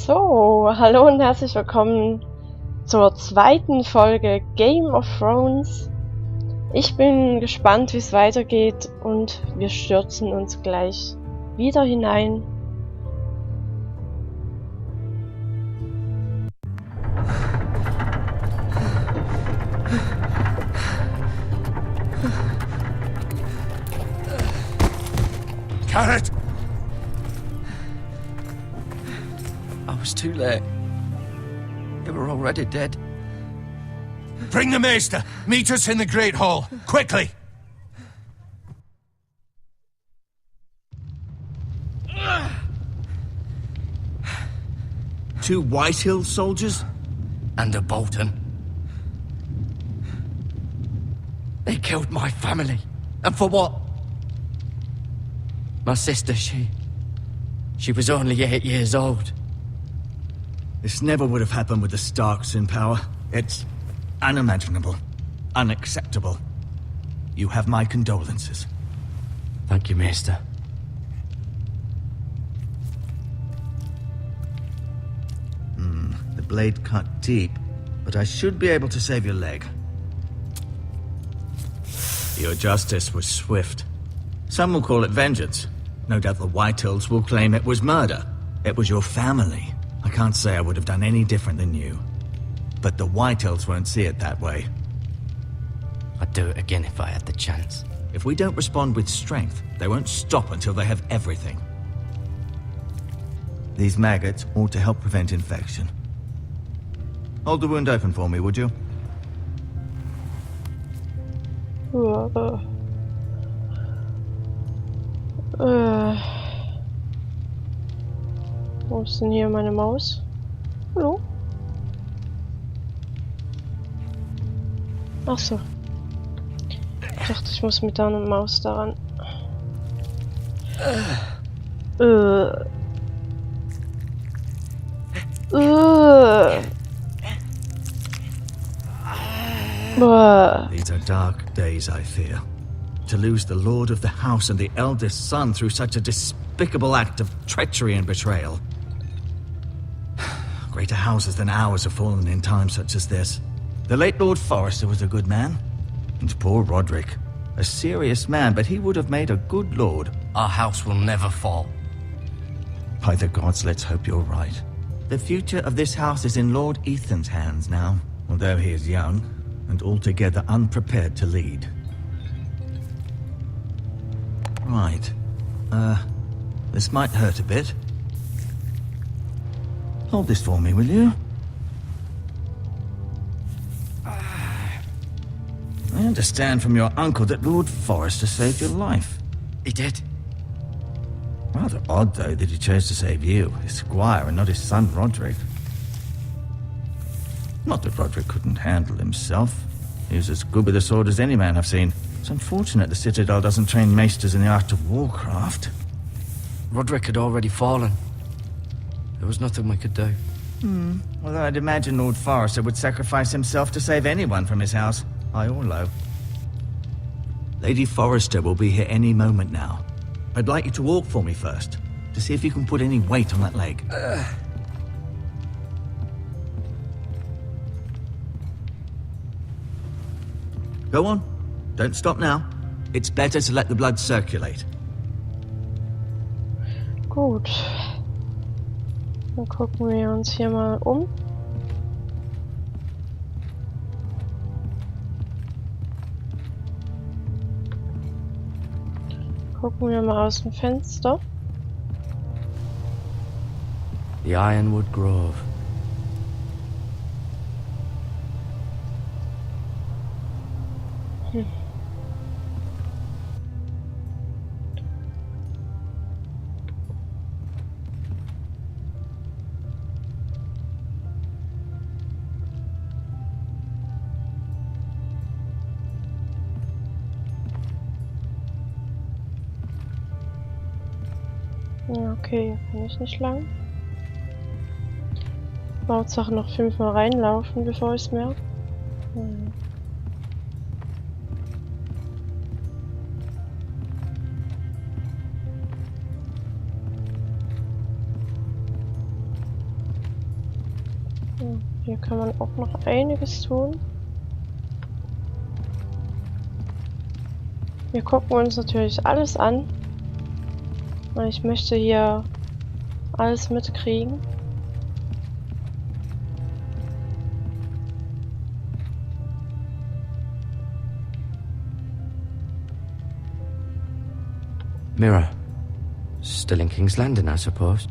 So, hallo und herzlich willkommen zur zweiten Folge Game of Thrones. Ich bin gespannt, wie es weitergeht und wir stürzen uns gleich wieder hinein. Carrot! I was too late. They were already dead. Bring the maester! Meet us in the Great Hall! Quickly! Two Whitehill soldiers? And a Bolton. They killed my family. And for what? My sister, she was only 8 years old. This never would have happened with the Starks in power. It's unimaginable. Unacceptable. You have my condolences. Thank you, Maester. The blade cut deep, but I should be able to save your leg. Your justice was swift. Some will call it vengeance. No doubt the Whitehills will claim it was murder. It was your family. I can't say I would have done any different than you. But the Whitehills won't see it that way. I'd do it again if I had the chance. If we don't respond with strength, they won't stop until they have everything. These maggots ought to help prevent infection. Hold the wound open for me, would you? Wo ist denn hier meine Maus? Hallo? Ach so. Ich dachte, ich muss mit der Maus daran. These are dark days, I fear. To lose the lord of the house and the eldest son through such a despicable act of treachery and betrayal. Greater houses than ours have fallen in times such as this. The late Lord Forrester was a good man. And poor Roderick. A serious man, but he would have made a good lord. Our house will never fall. By the gods, let's hope you're right. The future of this house is in Lord Ethan's hands now, although he is young and altogether unprepared to lead. Right. This might hurt a bit. Hold this for me, will you? I understand from your uncle that Lord Forrester saved your life. He did. Rather odd, though, that he chose to save you, his squire, and not his son Roderick. Not that Roderick couldn't handle himself. He was as good with a sword as any man I've seen. It's unfortunate the Citadel doesn't train maesters in the art of warcraft. Roderick had already fallen. There was nothing we could do. Although I'd imagine Lord Forrester would sacrifice himself to save anyone from his house, high or low. Lady Forrester will be here any moment now. I'd like you to walk for me first, to see if you can put any weight on that leg. Go on. Don't stop now. It's better to let the blood circulate. Gut. Dann gucken wir uns hier mal um. Gucken wir mal aus dem Fenster. The Ironwood Grove. Ja, okay, kann ich nicht lang. Hauptsache noch 5-mal reinlaufen, bevor ich es merke. Hier kann man auch noch einiges tun. Wir gucken uns natürlich alles an. Weil ich möchte hier alles mitkriegen. Mirror. Still in King's Landing, I suppose.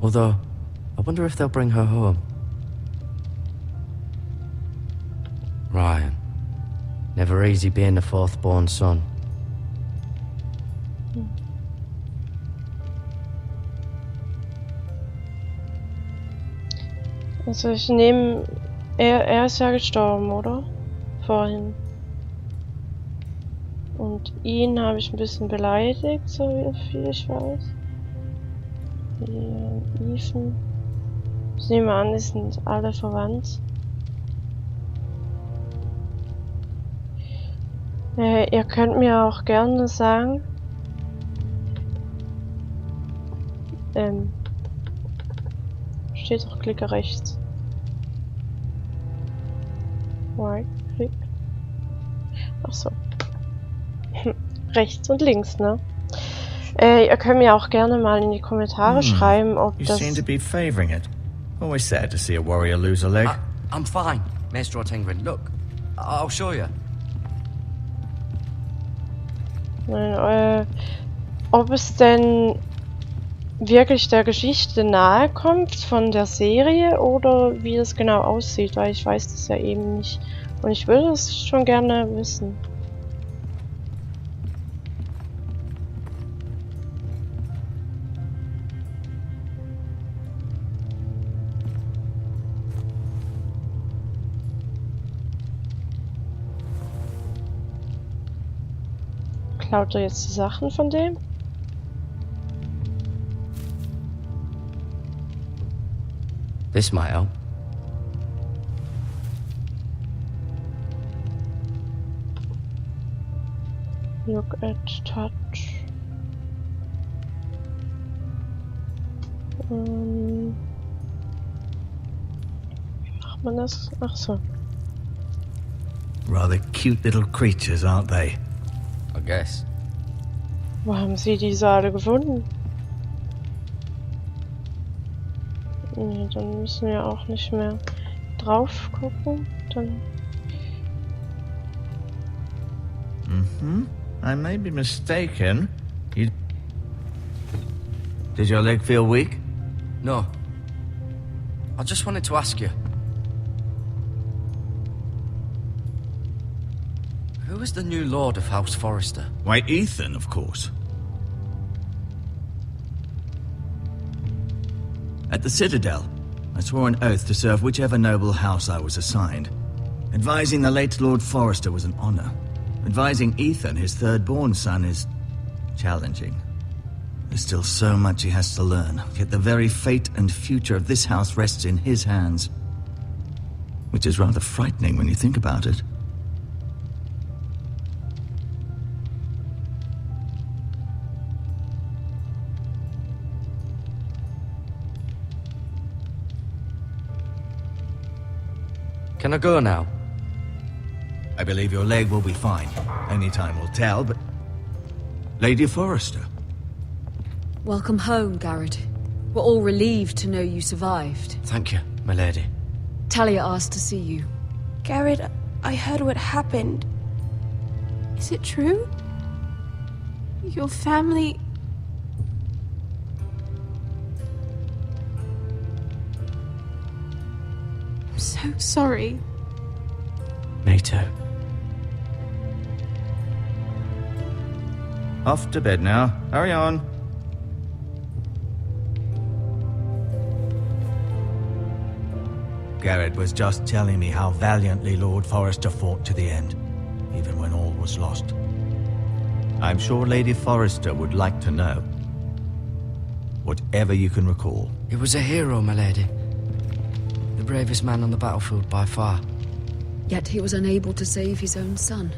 Although, I wonder if they'll bring her home. Ryan. Never easy being the fourth-born son. Also ich nehme... Er ist ja gestorben, oder? Vorhin. Und ihn habe ich ein bisschen beleidigt, so wie viel ich weiß. Hier, Ethan. Ich nehme an, die sind alle verwandt. Ihr könnt mir auch gerne sagen, steht doch klicke rechts. Right, click. Ach so. Rechts und links, ne? Ihr könnt mir auch gerne mal in die Kommentare schreiben, ob das... You seem to be favoring it. Always sad to see a warrior lose a leg. I'm fine, Maestro Tengrin. Look, I'll show you. Ob es denn wirklich der Geschichte nahe kommt von der Serie oder wie das genau aussieht, weil ich weiß das ja eben nicht. Und ich würde es schon gerne wissen. Klaut er jetzt die Sachen von dem? This might help. Look at touch. Wie macht man das? Ach so. Rather cute little creatures, aren't they? I guess. Wo haben sie diese alle gefunden? Nee, dann müssen wir auch nicht mehr drauf gucken. Dann... I may be mistaken. Did your leg feel weak? No. I just wanted to ask you. Who is the new Lord of House Forrester? Why, Ethan, of course. At the Citadel, I swore an oath to serve whichever noble house I was assigned. Advising the late Lord Forrester was an honor. Advising Ethan, his third-born son, is challenging. There's still so much he has to learn, yet the very fate and future of this house rests in his hands. Which is rather frightening when you think about it. Can I go now? I believe your leg will be fine. Only time will tell, but... Lady Forrester. Welcome home, Garrett. We're all relieved to know you survived. Thank you, my lady. Talia asked to see you. Garrett, I heard what happened. Is it true? Your family... I'm so sorry. Me too. Off to bed now. Hurry on. Garrett was just telling me how valiantly Lord Forrester fought to the end, even when all was lost. I'm sure Lady Forrester would like to know. Whatever you can recall. He was a hero, my lady. The bravest man on the battlefield by far. Yet he was unable to save his own son.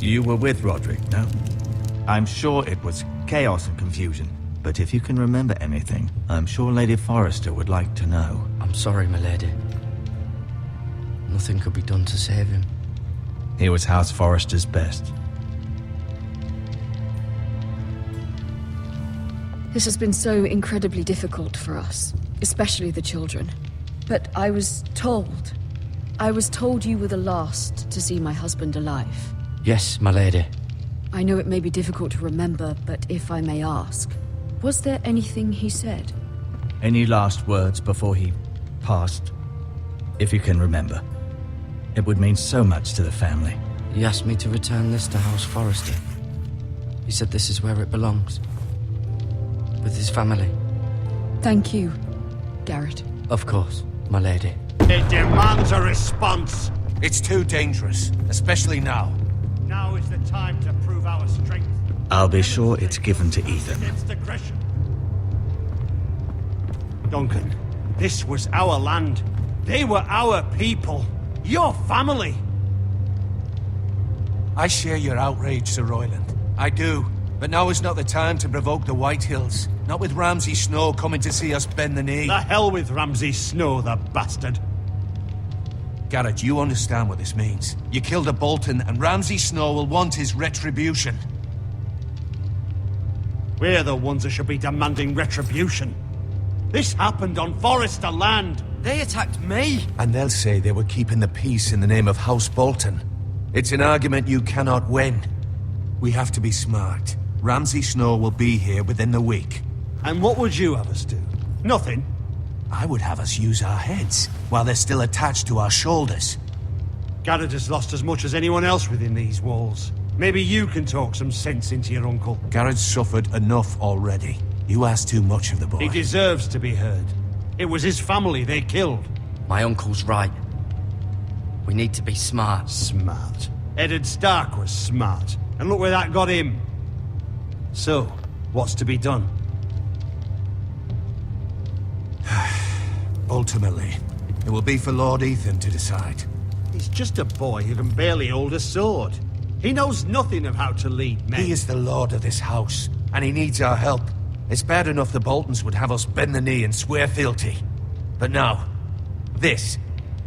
You were with Roderick, no? I'm sure it was chaos and confusion. But if you can remember anything, I'm sure Lady Forrester would like to know. I'm sorry, my lady. Nothing could be done to save him. He was House Forrester's best. This has been so incredibly difficult for us, especially the children. But I was told you were the last to see my husband alive. Yes, my lady. I know it may be difficult to remember, but if I may ask, was there anything he said? Any last words before he passed? If you can remember. It would mean so much to the family. He asked me to return this to House Forrester. He said this is where it belongs. With his family. Thank you, Garrett. Of course, my lady. It demands a response. It's too dangerous, especially now. Now is the time to prove our strength. I'll be sure it's given to Ethan. Against aggression. Duncan, this was our land. They were our people. Your family. I share your outrage, Sir Royland. I do. But now is not the time to provoke the White Hills. Not with Ramsay Snow coming to see us bend the knee. The hell with Ramsay Snow, the bastard. Garrett, you understand what this means. You killed a Bolton, and Ramsay Snow will want his retribution. We're the ones that should be demanding retribution. This happened on Forrester land. They attacked me! And they'll say they were keeping the peace in the name of House Bolton. It's an argument you cannot win. We have to be smart. Ramsay Snow will be here within the week. And what would you have us do? Nothing. I would have us use our heads, while they're still attached to our shoulders. Garrett has lost as much as anyone else within these walls. Maybe you can talk some sense into your uncle. Garrett's suffered enough already. You ask too much of the boy. He deserves to be heard. It was his family they killed. My uncle's right. We need to be smart. Smart. Eddard Stark was smart. And look where that got him. So, what's to be done? Ultimately, it will be for Lord Ethan to decide. He's just a boy who can barely hold a sword. He knows nothing of how to lead men. He is the lord of this house, and he needs our help. It's bad enough the Boltons would have us bend the knee and swear fealty. But now, this.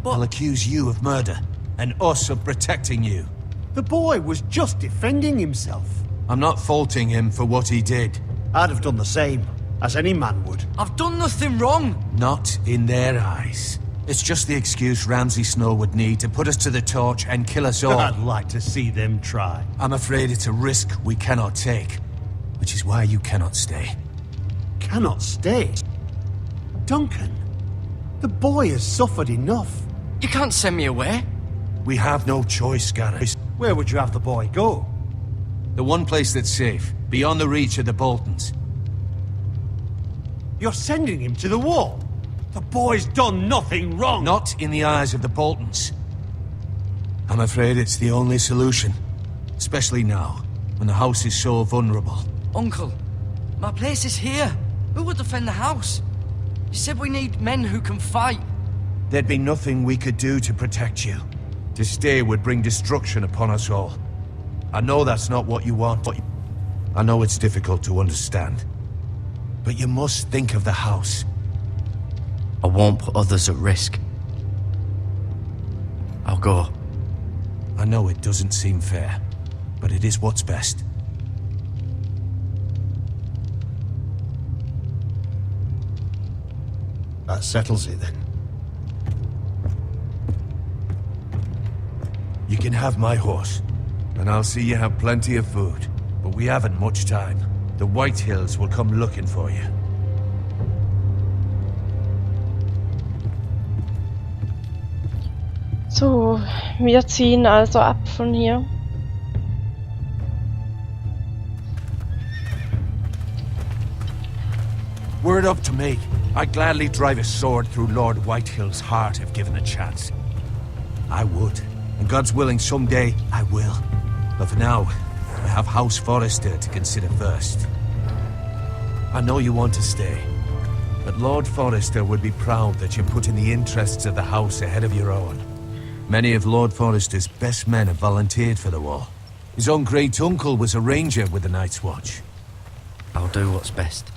I'll accuse you of murder, and us of protecting you. The boy was just defending himself. I'm not faulting him for what he did. I'd have done the same, as any man would. I've done nothing wrong! Not in their eyes. It's just the excuse Ramsay Snow would need to put us to the torch and kill us all. I'd like to see them try. I'm afraid it's a risk we cannot take, which is why you cannot stay. Cannot stay? Duncan, the boy has suffered enough. You can't send me away. We have no choice, Garrett. Where would you have the boy go? The one place that's safe, beyond the reach of the Boltons. You're sending him to the wall? The boy's done nothing wrong! Not in the eyes of the Boltons. I'm afraid it's the only solution. Especially now, when the house is so vulnerable. Uncle, my place is here. Who will defend the house? You said we need men who can fight. There'd be nothing we could do to protect you. To stay would bring destruction upon us all. I know that's not what you want, but I know it's difficult to understand. But you must think of the house. I won't put others at risk. I'll go. I know it doesn't seem fair, but it is what's best. That settles it then. You can have my horse, and I'll see you have plenty of food. But we haven't much time. The White Hills will come looking for you. So, wir ziehen also ab von hier. Were it up to me, I'd gladly drive a sword through Lord Whitehill's heart if given a chance. I would. And God's willing, someday I will. But for now, I have House Forrester to consider first. I know you want to stay, but Lord Forrester would be proud that you're putting the interests of the house ahead of your own. Many of Lord Forrester's best men have volunteered for the war. His own great-uncle was a ranger with the Night's Watch. I'll do what's best.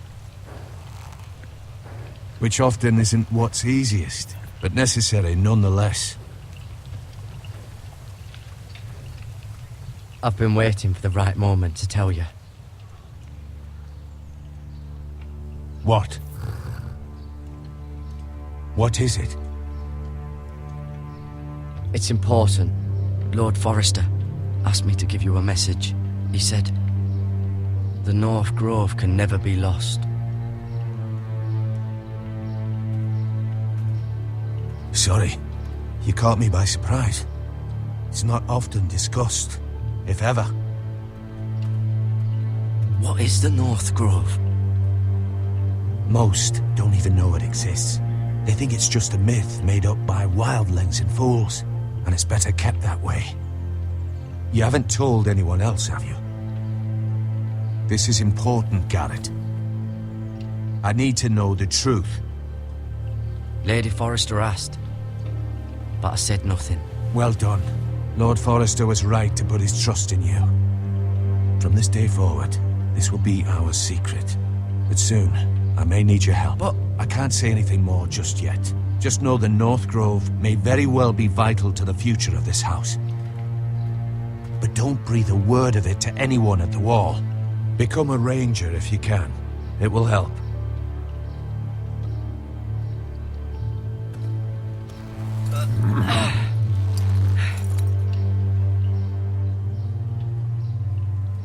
which often isn't what's easiest, but necessary nonetheless. I've been waiting for the right moment to tell you. What? What is it? It's important. Lord Forrester asked me to give you a message. He said, the North Grove can never be lost. Sorry, you caught me by surprise. It's not often discussed, if ever. What is the North Grove? Most don't even know it exists. They think it's just a myth made up by wildlings and fools, and it's better kept that way. You haven't told anyone else, have you? This is important, Garrett. I need to know the truth. Lady Forrester asked, but I said nothing. Well done. Lord Forrester was right to put his trust in you. From this day forward, this will be our secret. But soon, I may need your help. But I can't say anything more just yet. Just know the North Grove may very well be vital to the future of this house. But don't breathe a word of it to anyone at the wall. Become a ranger if you can. It will help.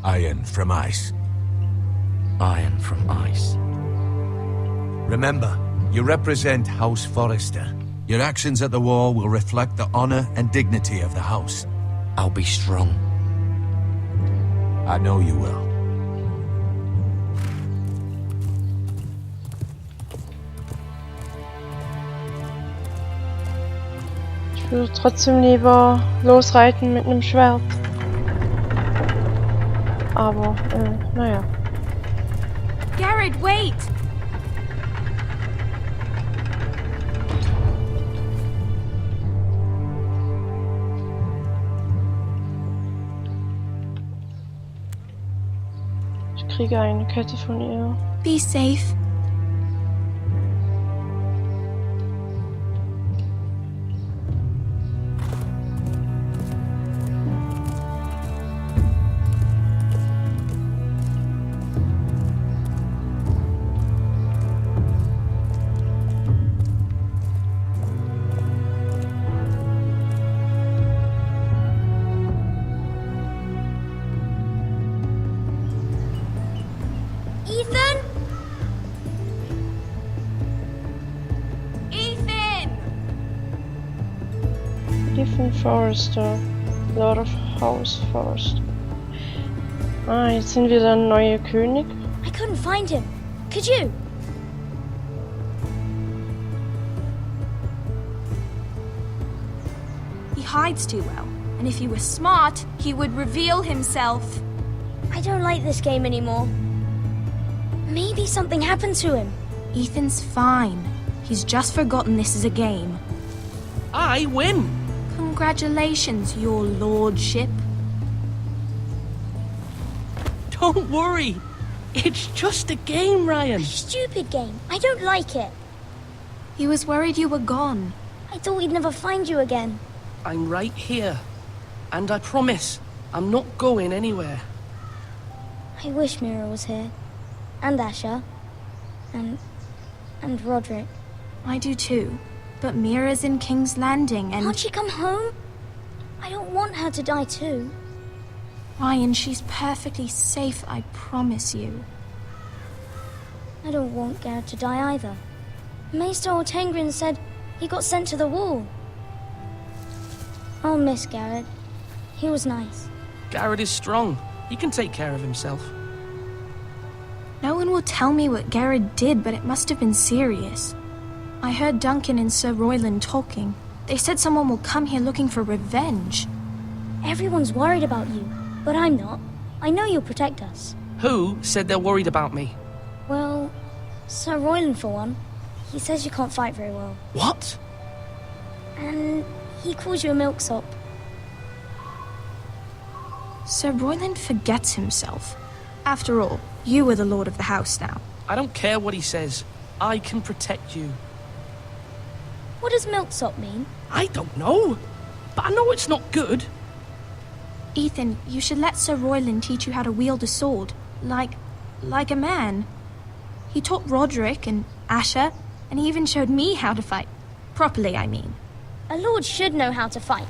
Iron from ice. Iron from ice. Remember, you represent House Forrester. Your actions at the wall will reflect the honor and dignity of the house. I'll be strong. I know you will. Ich würde trotzdem lieber losreiten mit einem Schwert. Aber, naja. Garrett, wait! Ich kriege eine Kette von ihr. Be safe. Ethan Forrester, Lord of House Forrester. Ah, jetzt sind wir der neue König. I couldn't find him. Could you? He hides too well, and if he were smart, he would reveal himself. I don't like this game anymore. Maybe something happened to him. Ethan's fine. He's just forgotten this is a game. I win! Congratulations, your lordship. Don't worry. It's just a game, Ryan. Stupid game. I don't like it. He was worried you were gone. I thought we'd never find you again. I'm right here. And I promise, I'm not going anywhere. I wish Mira was here. And Asher. And Roderick. I do too. But Mira's in King's Landing and... Can't she come home? I don't want her to die too. Ryan, she's perfectly safe, I promise you. I don't want Garrett to die either. Maester Ortengrin said he got sent to the wall. I'll miss Garrett. He was nice. Garrett is strong. He can take care of himself. No one will tell me what Garrett did, but it must have been serious. I heard Duncan and Sir Royland talking. They said someone will come here looking for revenge. Everyone's worried about you, but I'm not. I know you'll protect us. Who said they're worried about me? Well, Sir Royland for one. He says you can't fight very well. What? And he calls you a milksop. Sir Royland forgets himself. After all, you are the lord of the house now. I don't care what he says. I can protect you. What does milksop mean? I don't know, but I know it's not good. Ethan, you should let Sir Royland teach you how to wield a sword. Like a man. He taught Roderick and Asher, and he even showed me how to fight. Properly, I mean. A lord should know how to fight.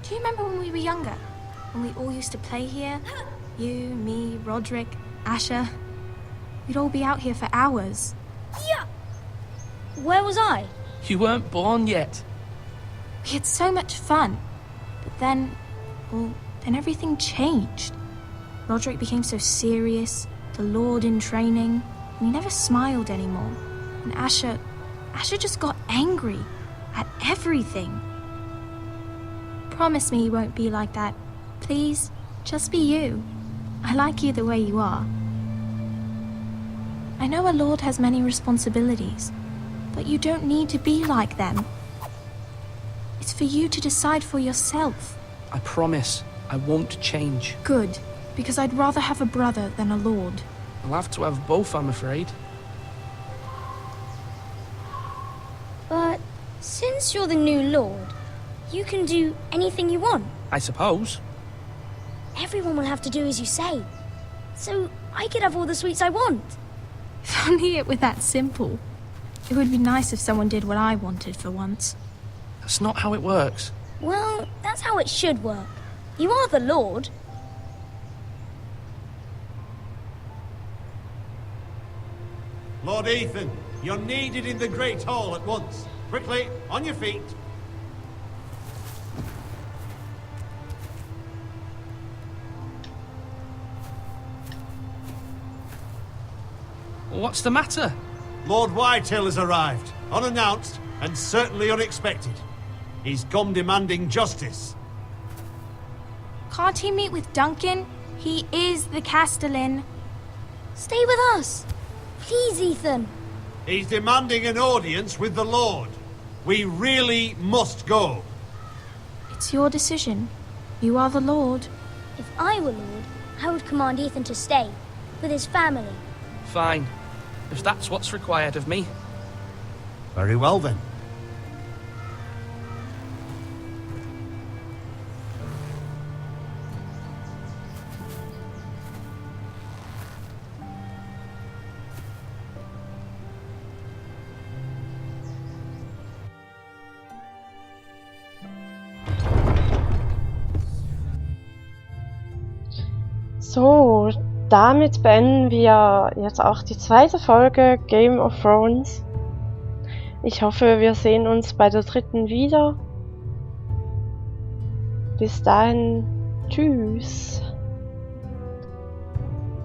Do you remember when we were younger? When we all used to play here? You, me, Roderick, Asher. We'd all be out here for hours. Yeah. Where was I? You weren't born yet. We had so much fun. But then everything changed. Roderick became so serious, the Lord in training, and he never smiled anymore. And Asher just got angry at everything. Promise me you won't be like that. Please, just be you. I like you the way you are. I know a lord has many responsibilities, but you don't need to be like them. It's for you to decide for yourself. I promise I won't change. Good, because I'd rather have a brother than a lord. I'll have to have both, I'm afraid. But since you're the new lord, you can do anything you want. I suppose. Everyone will have to do as you say. So I could have all the sweets I want. If only it were that simple. It would be nice if someone did what I wanted for once. That's not how it works. Well, that's how it should work. You are the lord. Lord Ethan, you're needed in the Great Hall at once. Quickly, on your feet. What's the matter? Lord Whitehill has arrived, unannounced and certainly unexpected. He's come demanding justice. Can't he meet with Duncan? He is the Castellan. Stay with us. Please, Ethan. He's demanding an audience with the Lord. We really must go. It's your decision. You are the Lord. If I were lord, I would command Ethan to stay with his family. Fine. If that's what's required of me. Very well then. So, damit beenden wir jetzt auch die zweite Folge Game of Thrones. Ich hoffe, wir sehen uns bei der dritten wieder. Bis dahin, tschüss.